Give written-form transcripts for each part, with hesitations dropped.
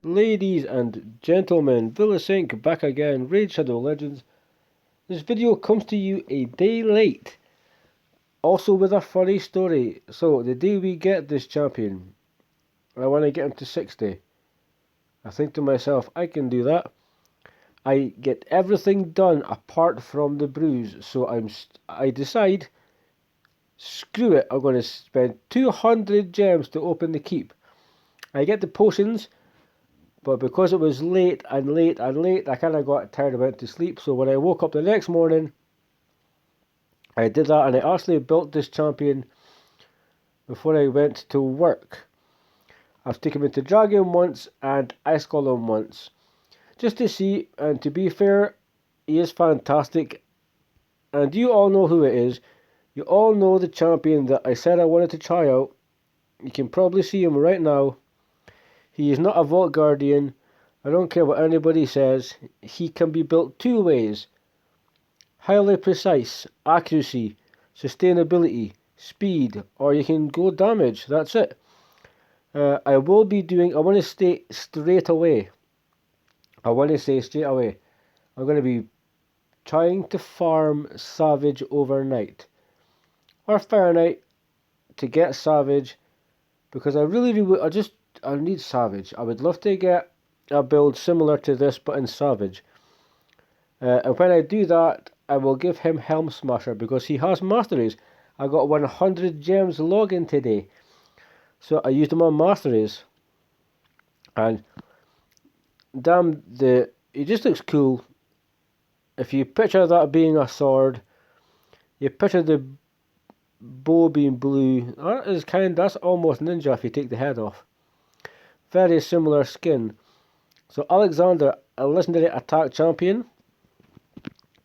Ladies and gentlemen, Vilisink back again, Raid Shadow Legends. This video comes to you a day late, also with a funny story. So, the day we get this champion, I want to get him to 60. I think to myself, I can do that. I get everything done apart from the bruise, so I decide, screw it, I'm going to spend 200 gems to open the keep. I get the potions, but because it was late, I kind of got tired and went to sleep. So when I woke up the next morning, I did that and I actually built this champion before I went to work. I've taken him into Dragon once and Ice Golem once, just to see, and to be fair, he is fantastic. And you all know who it is. You all know the champion that I said I wanted to try out. You can probably see him right now. He is not a Vault Guardian. I don't care what anybody says. He can be built two ways. Highly precise, accuracy, sustainability, speed, or you can go damage. That's it. I want to stay straight away. I'm going to be trying to farm Savage overnight. Or Fahrenheit to get Savage. Because I need Savage. I would love to get a build similar to this but in Savage. And when I do that, I will give him Helm Smasher because he has masteries. I got 100 gems login today. So I used them on masteries. And damn, it just looks cool. If you picture that being a sword, you picture the bow being blue. That's almost ninja if you take the head off. Very similar skin. So Aleksandr, a legendary attack champion.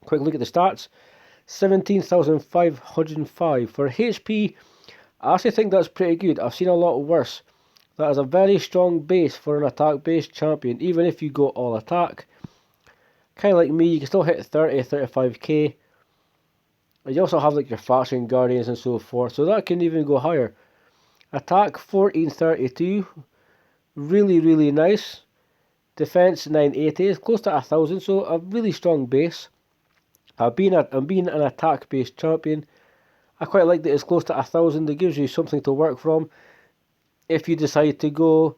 Quick look at the stats. 17,505 for HP. I actually think that's pretty good. I've seen a lot worse. That is a very strong base for an attack based champion, even if you go all attack. Kind of like me, you can still hit 30, 35k. You also have like your faction guardians and so forth, so that can even go higher. Attack 1432, really nice. Defense 980, close to 1000, so a really strong base. I'm being an attack based champion. I quite like that it's close to 1000. It gives you something to work from if you decide to go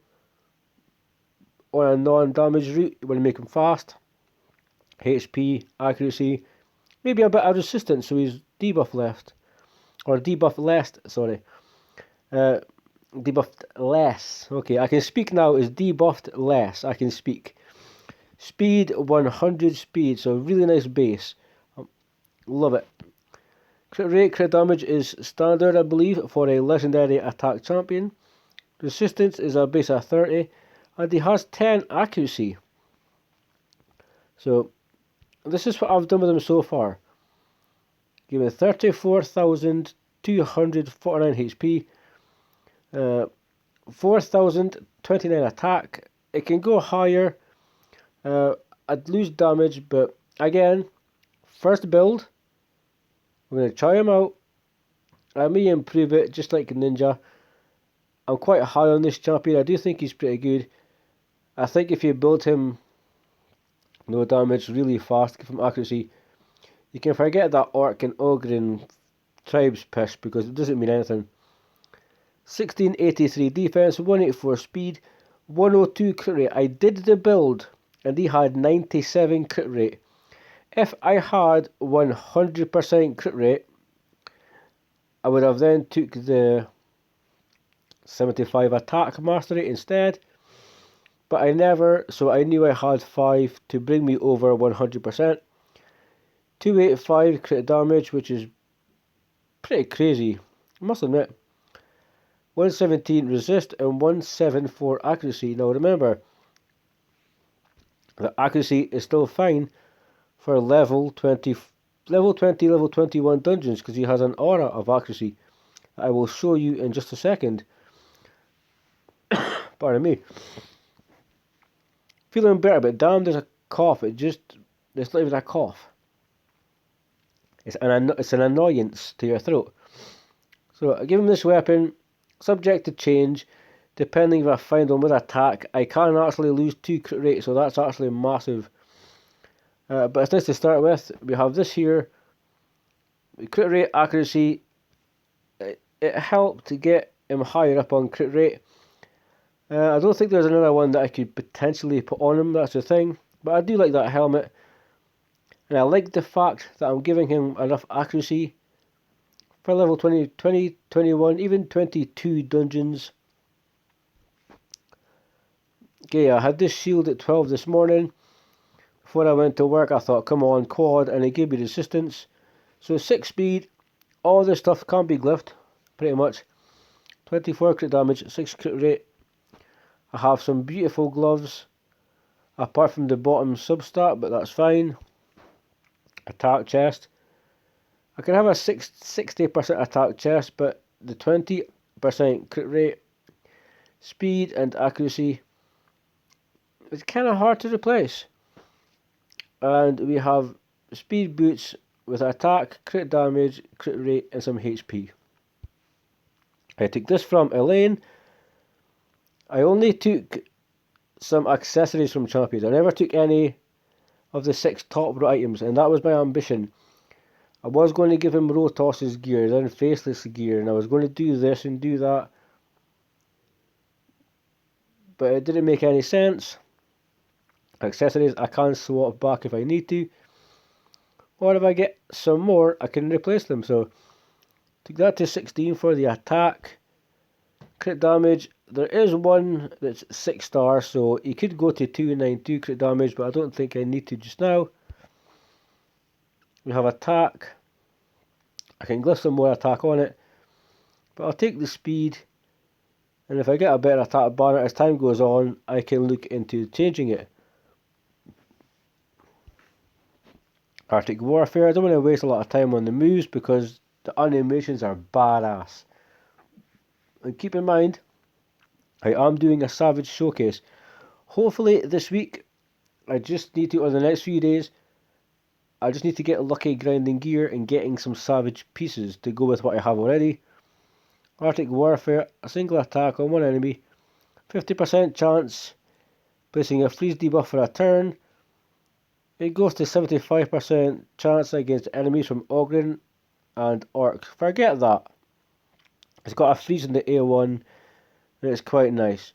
on a non-damage route. You want to make him fast. HP, accuracy, maybe a bit of resistance, so he's debuff left. Or debuff less, sorry. Debuffed less. Okay, I can speak now, is debuffed less. I can speak. Speed, 100 speed, so really nice base. Love it. Crit rate, crit damage is standard, I believe, for a legendary attack champion. Resistance is a base of 30, and he has 10 accuracy. So, this is what I've done with him so far. Give me 34,249 HP, 4,029 attack. It can go higher. I'd lose damage, but again, first build. We're going to try him out. I may improve it just like Ninja. I'm quite high on this champion. I do think he's pretty good. I think if you build him no damage really fast, give him accuracy, you can forget that Orc and Ogre and Tribes pish because it doesn't mean anything. 1683 defense, 184 speed, 102 crit rate. I did the build and he had 97 crit rate. If I had 100% crit rate, I would have then took the 75 attack mastery instead. But I never, so I knew I had 5 to bring me over 100%. 285 crit damage, which is pretty crazy, I must admit. 117 resist and 174 accuracy. Now remember, the accuracy is still fine for level 20, level 21 dungeons because he has an aura of accuracy. I will show you in just a second. Pardon me. Feeling better, but damn, there's a cough. It's not even a cough. It's an annoyance to your throat. So I give him this weapon, subject to change. depending if I find them with attack, I can actually lose 2 crit rate, so that's actually massive. But it's nice to start with. We have this here, crit rate, accuracy. It helped to get him higher up on crit rate. I don't think there's another one that I could potentially put on him, that's the thing. But I do like that helmet. And I like the fact that I'm giving him enough accuracy for level 20, 21, even 22 dungeons. Okay, I had this shield at 12 this morning. Before I went to work, I thought, come on, quad, and it gave me resistance. So 6 speed, all this stuff can't be glyphed, pretty much. 24 crit damage, 6 crit rate. I have some beautiful gloves, apart from the bottom substat, but that's fine. Attack chest. I can have a 60% attack chest, but the 20% crit rate, speed and accuracy, it's kind of hard to replace. And we have speed boots with attack, crit damage, crit rate and some HP. I took this from Elaine. I only took some accessories from champions. I never took any of the 6 top items, and that was my ambition. I was going to give him Rotos's gear, then Faceless gear, and I was going to do this and do that. But it didn't make any sense. Accessories I can swap back if I need to. Or if I get some more, I can replace them. So, took that to 16 for the attack. Crit damage, there is one that's 6 stars, so he could go to 292 crit damage, but I don't think I need to just now. We have attack. I can glyph some more attack on it, but I'll take the speed, and if I get a better attack banner as time goes on, I can look into changing it. Arctic Warfare, I don't want to waste a lot of time on the moves because the animations are badass. And keep in mind, I am doing a Savage showcase. Hopefully this week, I just need to, or the next few days, I just need to get lucky grinding gear and getting some Savage pieces to go with what I have already. Arctic Warfare, a single attack on one enemy, 50% chance, placing a freeze debuff for a turn. It goes to 75% chance against enemies from Ogryn and Orcs. Forget that. It's got a freeze in the A1 and it's quite nice.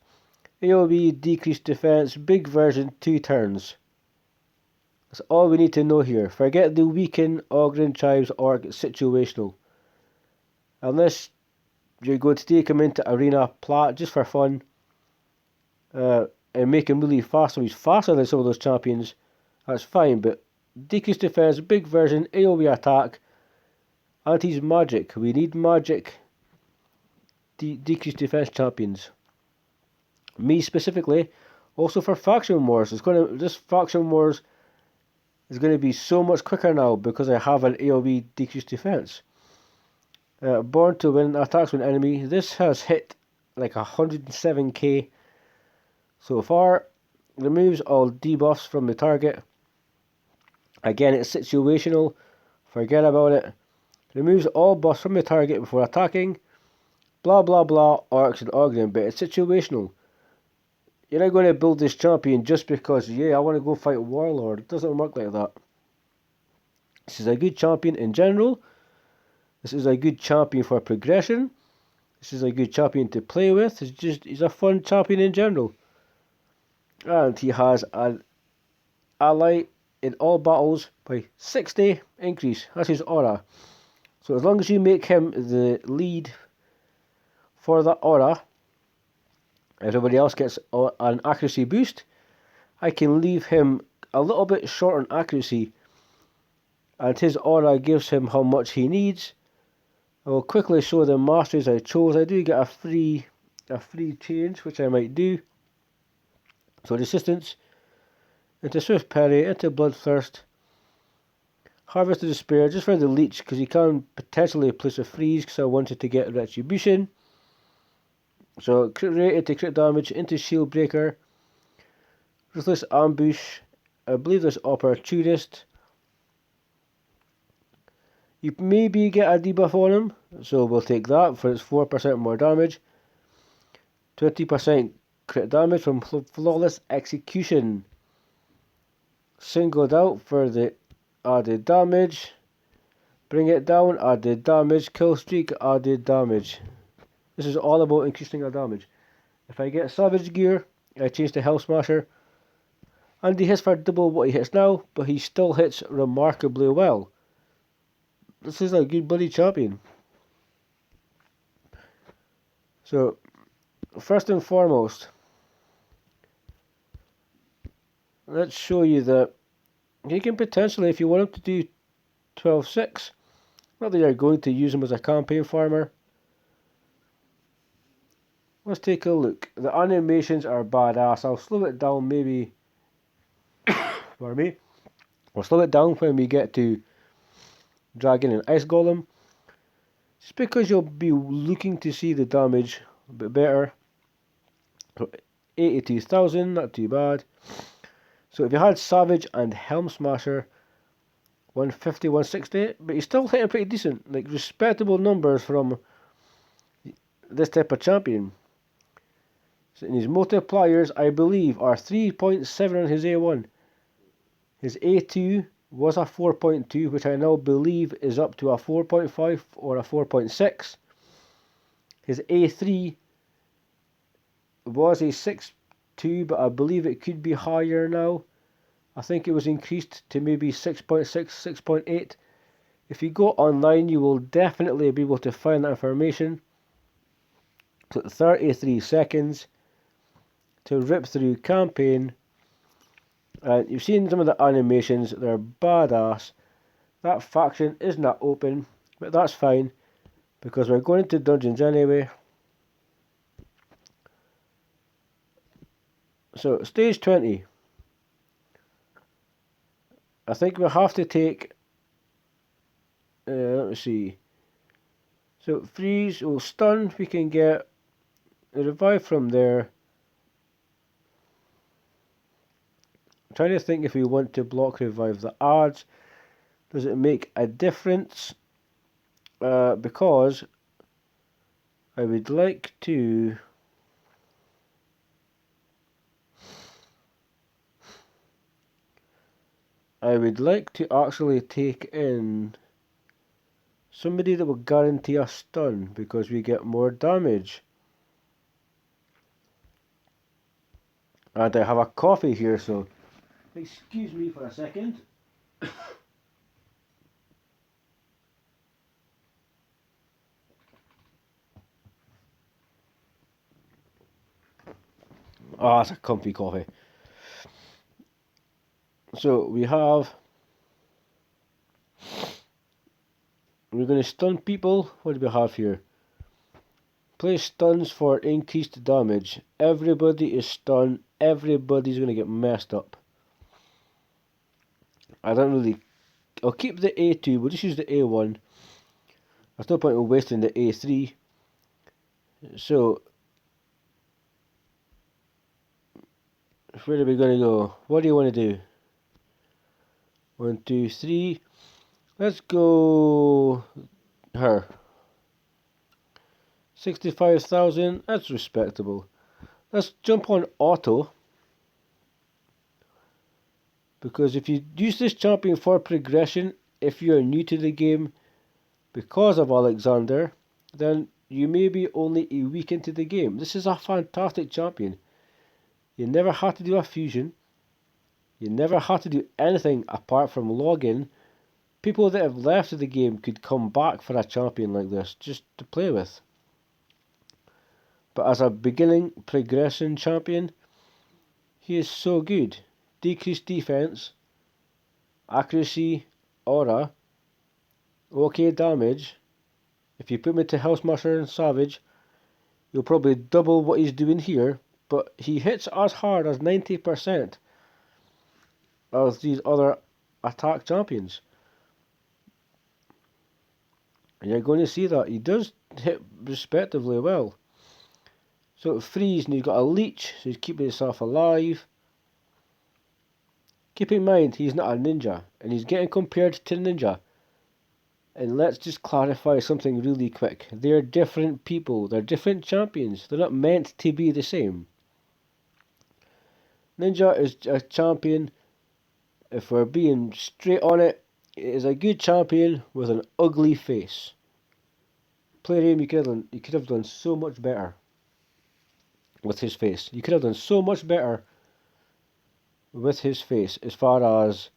AoE, decreased defense, big version, 2 turns. That's all we need to know here. Forget the weaken, Ogryn, Chives, Orc, situational. Unless you're going to take him into Arena Plat just for fun and make him really fast, so he's faster than some of those champions, that's fine, but decreased defense, big version, AoE attack, and he's magic. We need magic decreased defense champions. Me specifically, also for Faction Wars. This Faction Wars is going to be so much quicker now because I have an AoE decreased defense. Born to Win, attacks when enemy. This has hit like 107k so far. Removes all debuffs from the target. Again, it's situational. Forget about it. Removes all buffs from the target before attacking. Blah blah blah, Orcs and Ogryn, but it's situational. You're not going to build this champion just because, yeah, I want to go fight Warlord. It doesn't work like that. This is a good champion in general. This is a good champion for progression. This is a good champion to play with. He's a fun champion in general. And he has an ally in all battles by 60 increase. That's his aura. So as long as you make him the lead for that aura, everybody else gets an accuracy boost. I can leave him a little bit short on accuracy, and his aura gives him how much he needs. I will quickly show the masters I chose. I do get a free change, which I might do. So resistance, into Swift Parry, into Bloodthirst, Harvest of Despair, just for the leech, because you can potentially place a freeze, because I wanted to get Retribution. So crit rate into crit damage, into Shield Breaker, Ruthless Ambush, I believe there's Opportunist. You maybe get a debuff on him, so we'll take that for its 4% more damage. 20% crit damage from flawless execution. Singled out for the added damage. Bring it down, added damage. Kill streak, added damage. This is all about increasing our damage. If I get Savage Gear, I change to Hell Smasher. And he hits for double what he hits now, but he still hits remarkably well. This is a good bloody champion. So, first and foremost, let's show you that you can potentially, if you want him to do 12-6, not that you're going to use him as a campaign farmer. Let's take a look. The animations are badass. I'll slow it down maybe, for me. We'll slow it down when we get to Dragon and Ice Golem. Just because you'll be looking to see the damage a bit better. So 82,000, not too bad. So if you had Savage and Helm Smasher, 150, 160, but he's still hitting pretty decent, like respectable numbers from this type of champion. So in his multipliers, I believe, are 3.7 on his A1. His A2 was a 4.2, which I now believe is up to a 4.5 or a 4.6. His A3 was a 6.2, but I believe it could be higher now. I think it was increased to maybe 6.6, 6.8. If you go online, you will definitely be able to find that information. So 33 seconds to rip through campaign. And you've seen some of the animations, they're badass. That faction is not open, but that's fine, because we're going into dungeons anyway. So, stage 20. I think we'll have to take, let me see. So, freeze, we'll stun, we can get a revive from there. I'm trying to think if we want to block revive the odds. Does it make a difference? Because I would like to actually take in somebody that will guarantee a stun because we get more damage. And I have a coffee here, so excuse me for a second. Ah, it's a comfy coffee. So we're going to stun people. What do we have here? Place stuns for increased damage. Everybody is stunned. Everybody's going to get messed up. I'll keep the A2. We'll just use the A1. There's no point in wasting the A3. So, where are we going to go? What do you want to do? 1, 2, 3. Let's go her. 65,000. That's respectable. Let's jump on auto. Because if you use this champion for progression, if you're new to the game because of Aleksandr, then you may be only a week into the game. This is a fantastic champion. You never have to do a fusion. You never have to do anything apart from login. People that have left the game could come back for a champion like this just to play with. But as a beginning progression champion, he is so good. Decreased defense, accuracy, aura, okay damage. If you put me to Hell Smasher and Savage, you'll probably double what he's doing here, but he hits as hard as 90% of these other attack champions. And you're going to see that he does hit respectively well. So freeze, and he's got a leech, so he's keeping himself alive. Keep in mind, he's not a ninja, and he's getting compared to ninja. And let's just clarify something really quick. They're different people. They're different champions. They're not meant to be the same. Ninja is a champion. If we're being straight on it, it is a good champion with an ugly face. Player aim, you could have done so much better with his face. You could have done so much better with his face as far as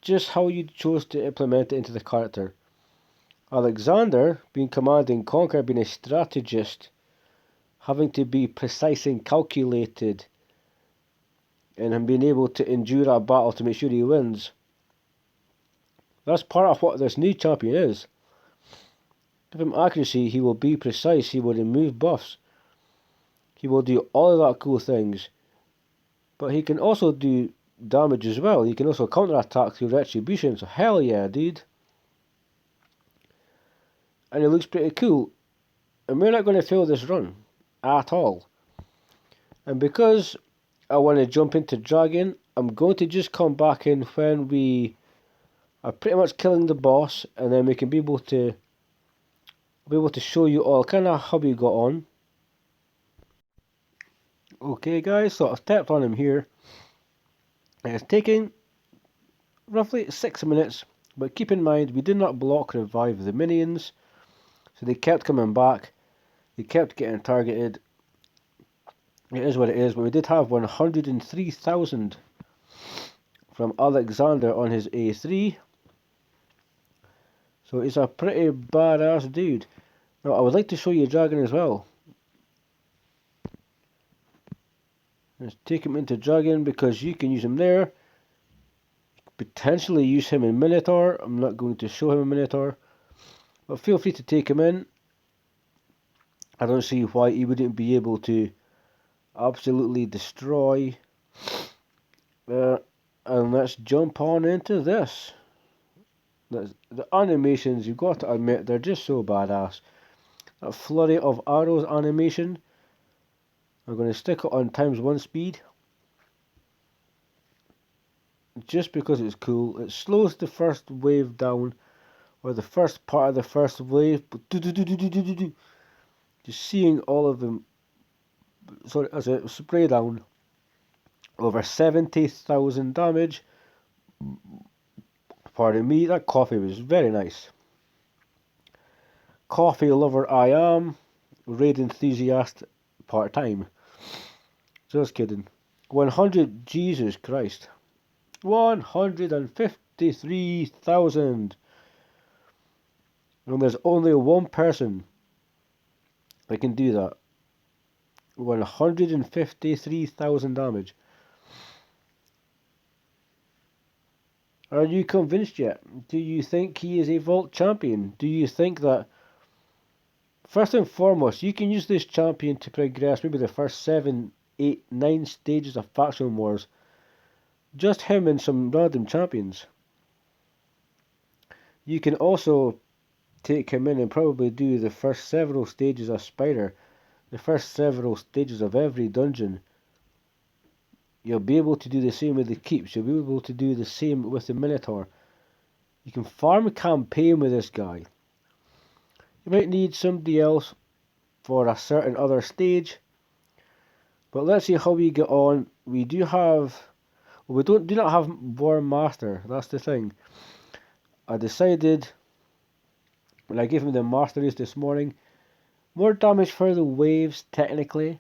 just how you chose to implement it into the character. Aleksandr, being Command and Conquer, being a strategist, having to be precise and calculated, and him being able to endure a battle to make sure he wins. That's part of what this new champion is. Give him accuracy, he will be precise, he will remove buffs, he will do all of that cool things. But he can also do damage as well. He can also counter-attack through retribution, so hell yeah, dude. And it looks pretty cool. And we're not going to fail this run at all. And because I want to jump into Dragon, I'm going to just come back in when we are pretty much killing the boss, and then we can be able to show you all kind of how we got on. Okay guys, so I've tapped on him here. And it's taking roughly 6 minutes, but keep in mind we did not block revive the minions, so they kept coming back, they kept getting targeted. It is what it is, but we did have 103,000 from Aleksandr on his A3, so he's a pretty badass dude. Now I would like to show you Dragon as well. Let's take him into Dragon because you can use him there. Potentially use him in Minotaur. I'm not going to show him in Minotaur, but feel free to take him in. I don't see why he wouldn't be able to absolutely destroy. And let's jump on into this. The animations, you've got to admit, they're just so badass. That flurry of arrows animation, I'm going to stick it on ×1 speed. Just because it's cool. It slows the first wave down, or the first part of the first wave. Just seeing all of them, sorry, as a spray down, over 70,000 damage. Pardon me, that coffee was very nice. Coffee lover I am, raid enthusiast part-time. Just kidding. 100, Jesus Christ. 153,000. And there's only one person that can do that. 153,000 damage. Are you convinced yet? Do you think he is a vault champion? Do you think that, first and foremost, you can use this champion to progress maybe the first 7, 8, 9 stages of faction wars? Just him and some random champions. You can also take him in and probably do the first several stages of Spider, the first several stages of every dungeon. You'll be able to do the same with the keeps. You'll be able to do the same with the Minotaur. You can farm a campaign with this guy. You might need somebody else for a certain other stage, but let's see how we get on. We do have, well, we do not have War Master. That's the thing. I decided when I gave him the masteries this morning, more damage for the waves technically.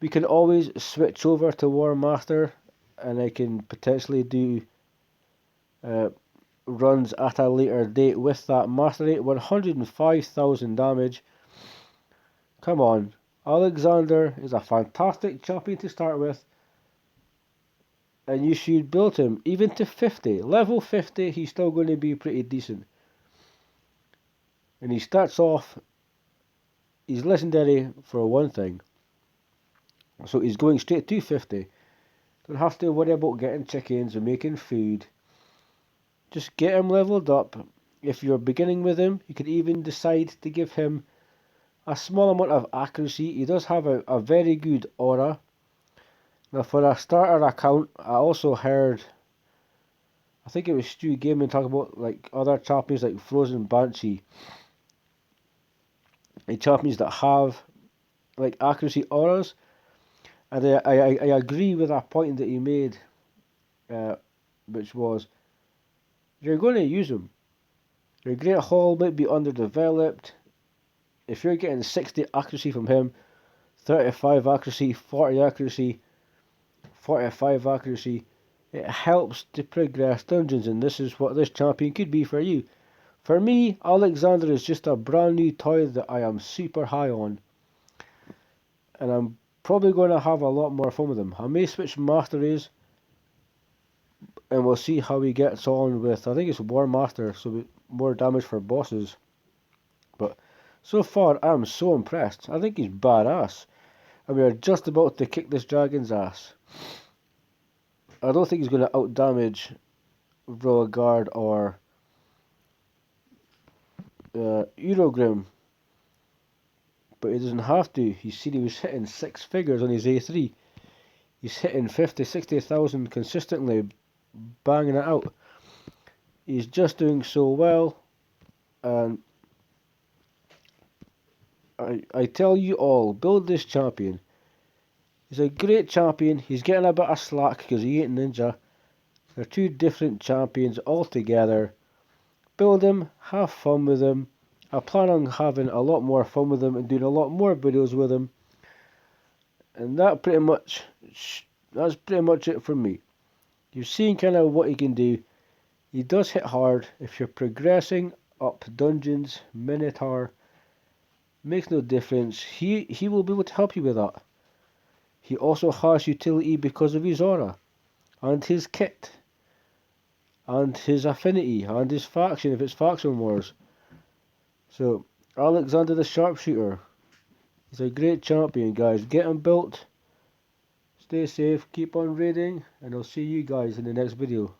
We can always switch over to War Master, and I can potentially do runs at a later date with that mastery. 105,000 damage. Come on, Aleksandr is a fantastic champion to start with, and you should build him even to 50. Level 50, he's still going to be pretty decent. And he starts off, he's legendary for one thing. So he's going straight to 50. Don't have to worry about getting chickens or making food. Just get him leveled up. If you're beginning with him, you could even decide to give him a small amount of accuracy. He does have a very good aura. Now for a starter account, I also heard I think it was Stu Gaiman talking about like other champions like Frozen Banshee, the champions that have like accuracy auras, and I agree with that point that he made, which was you're going to use them. Your Great Hall might be underdeveloped. If you're getting 60 accuracy from him, 35 accuracy, 40 accuracy, 45 accuracy, it helps to progress dungeons, and this is what this champion could be for you. For me, Aleksandr is just a brand new toy that I am super high on, and I'm probably going to have a lot more fun with him. I may switch Master Race, and we'll see how he gets on with, I think it's War Master, so more damage for bosses. But so far, I'm so impressed. I think he's badass, and we are just about to kick this dragon's ass. I don't think he's going to outdamage Guard or Eurogrim, but he doesn't have to. You see, he was hitting 6 figures on his A3. He's hitting 50, 60,000 consistently, banging it out. He's just doing so well, and I tell you all, build this champion. He's a great champion. He's getting a bit of slack because he ain't ninja. They're two different champions altogether. Build him, have fun with him. I plan on having a lot more fun with him and doing a lot more videos with him. And that's pretty much it for me. You've seen kind of what he can do. He does hit hard. If you're progressing up dungeons, Minotaur, makes no difference. He will be able to help you with that. He also has utility because of his aura, and his kit, and his affinity, and his faction if it's faction wars. So, Aleksandr the Sharpshooter, he's a great champion, guys. Get him built. Stay safe, keep on raiding, and I'll see you guys in the next video.